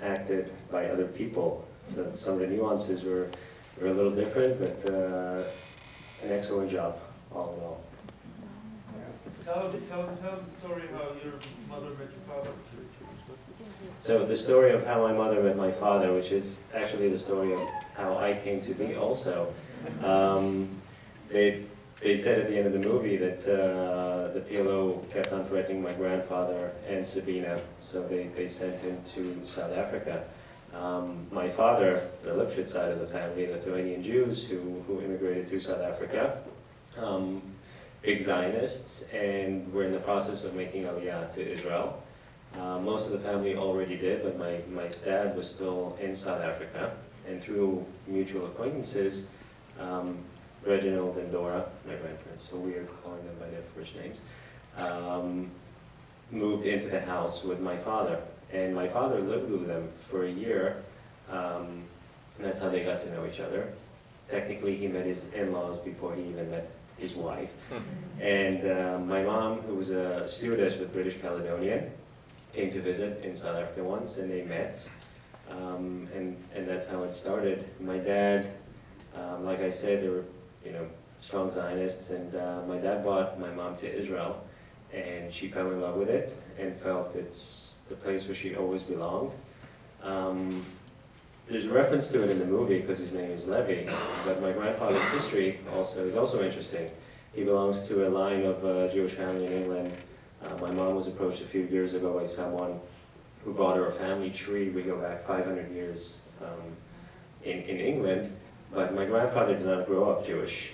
acted by other people. So some of the nuances were a little different, but an excellent job, all in all. Tell the story how your mother met your father. So the story of how my mother met my father, which is actually the story of how I came to be also. They said at the end of the movie that the PLO kept on threatening my grandfather and Sabena, so they sent him to South Africa. My father, the Lipschitz side of the family, Lithuanian Jews who immigrated to South Africa, big Zionists, and were in the process of making Aliyah to Israel. Most of the family already did, but my dad was still in South Africa, and through mutual acquaintances, Reginald and Dora, my grandparents, so we are calling them by their first names, moved into the house with my father. And my father lived with them for a year, and that's how they got to know each other. Technically, he met his in-laws before he even met his wife. And my mom, who was a stewardess with British Caledonian, came to visit in South Africa once, and they met. And that's how it started. My dad, like I said, they were strong Zionists, and my dad brought my mom to Israel, and she fell in love with it and felt it's the place where she always belonged. There's a reference to it in the movie because his name is Levi, but my grandfather's history is also interesting. He belongs to a line of Jewish family in England. My mom was approached a few years ago by someone who brought her a family tree. We go back 500 years in England, but my grandfather did not grow up Jewish.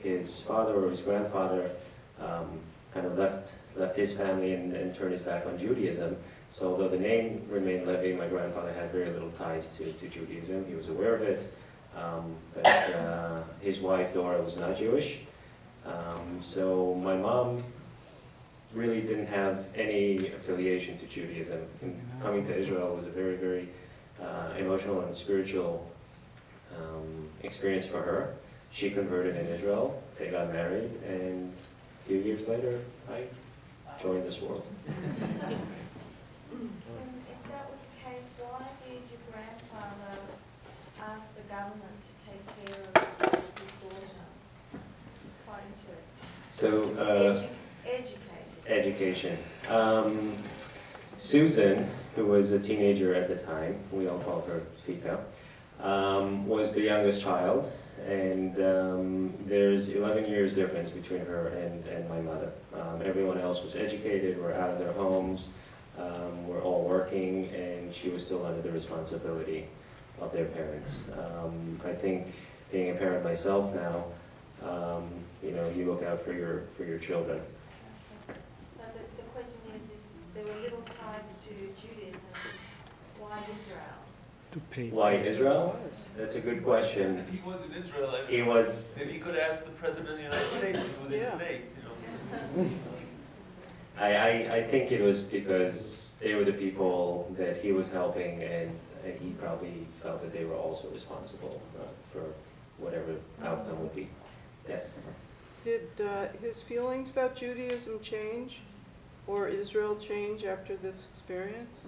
His father or his grandfather kind of left his family and turned his back on Judaism. So although the name remained Levi, my grandfather had very little ties to Judaism. He was aware of it, but his wife Dora was not Jewish. So my mom really didn't have any affiliation to Judaism. And coming to Israel was a very, very emotional and spiritual experience for her. She converted in Israel, they got married, and a few years later, I joined this world. If that was the case, why did your grandfather ask the government to take care of his daughter? It's quite interesting. So, education. Susan, who was a teenager at the time, we all called her Fika, was the youngest child, and there's 11 years difference between her and my mother. Everyone else was educated, were out of their homes, were all working, and she was still under the responsibility of their parents. I think being a parent myself now, you look out for your children. But the question is, if there were little ties to Judaism, why Israel? Why Israel? That's a good question. He was in Israel. He was. Maybe you could ask the President of the United States if he was in the States, I think it was because they were the people that he was helping, and he probably felt that they were also responsible for whatever outcome would be. Yes? Did his feelings about Judaism change, or Israel change after this experience?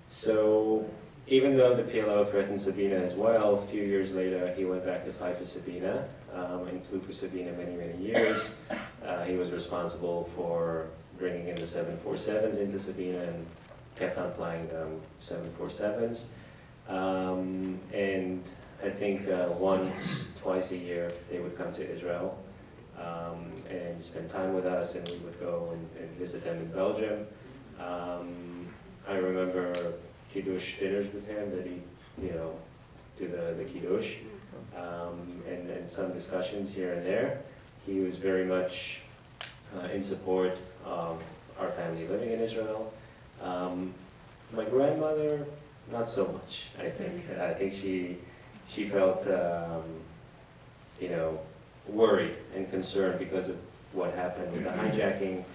So, even though the PLO threatened Sabena as well, a few years later he went back to fight for Sabena and flew for Sabena many, many years. He was responsible for bringing in the 747s into Sabena and kept on flying 747s. And I think once, twice a year they would come to Israel and spend time with us, and we would go and visit them in Belgium. I remember Kiddush dinners with him that he, do the Kiddush, and some discussions here and there. He was very much in support of our family living in Israel. My grandmother, not so much, I think. I think she felt, worried and concerned because of what happened with the hijacking,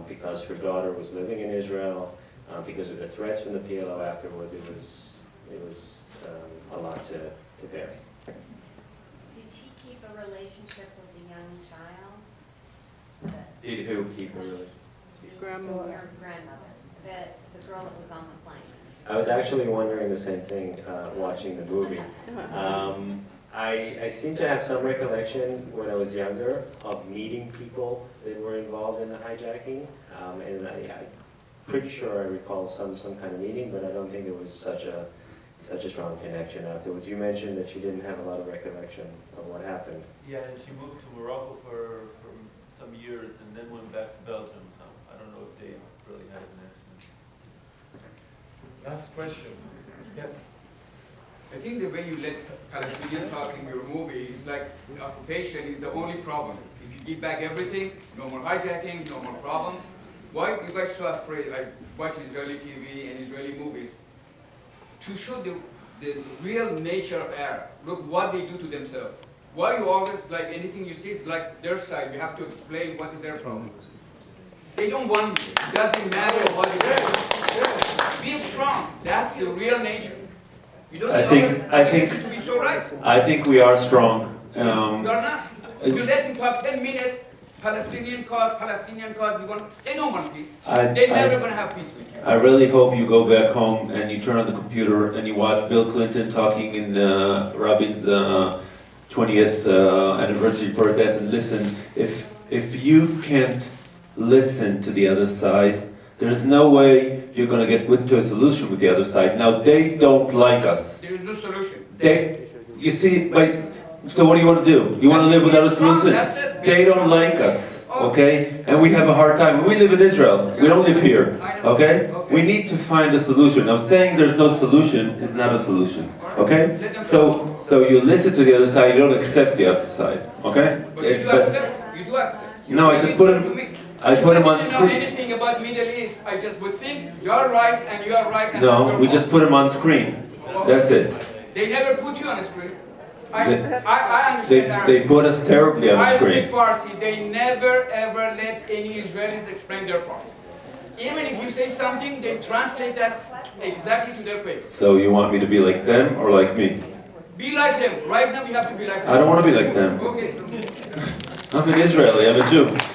because her daughter was living in Israel, because of the threats from the PLO afterwards. It was a lot to bear. Did she keep a relationship with the young child? Did who keep a relationship? Grandmother. Her grandmother, the girl that was on the plane. I was actually wondering the same thing watching the movie. I seem to have some recollection when I was younger of meeting people that were involved in the hijacking, and I'm pretty sure I recall some kind of meeting, but I don't think there was such a strong connection afterwards. You mentioned that you didn't have a lot of recollection of what happened. Yeah, and she moved to Morocco for some years and then went back to Belgium. So I don't know if they really had a connection. Last question. Yes. I think the way you let Palestinians talk in your movie is like occupation is the only problem. If you give back everything, no more hijacking, no more problem. Why are you guys so afraid? I watch Israeli TV and Israeli movies to show the real nature of Arab. Look what they do to themselves. Why you always, like anything you see, it's like their side. You have to explain what is their problem. They don't want you. It doesn't matter what it is. Be strong. That's the real nature. You don't I think to be so right. I think we are strong. You are not. You let them talk 10 minutes. Palestinian cause, they don't want peace. They're never going to have peace with you. I really hope you go back home and you turn on the computer and you watch Bill Clinton talking in Rabin's 20th anniversary for death and listen. If you can't listen to the other side, there's no way you're going to get to a solution with the other side. Now, they don't like us. There is no solution. You see, so what do you want to do? You want to live without a solution? They don't like us, okay? And we have a hard time. We live in Israel. We don't live here, okay? We need to find a solution. Now, saying there's no solution is not a solution, okay? So you listen to the other side. You don't accept the other side, okay? But you do accept. You do accept. No, I just put him on If I didn't know screen. anything about Middle East, I just would think you're right and you are right. And No, we just put him on screen. That's it. They never put you on a screen. I They understand. put us terribly on the I screen. speak Farsi. They never ever let any Israelis explain their part. Even if you say something, they translate that exactly to their face. So you want me to be like them or like me? Be like them. Right now, we have to be like them. I don't want to be like them. Okay. I'm an Israeli. I'm a Jew.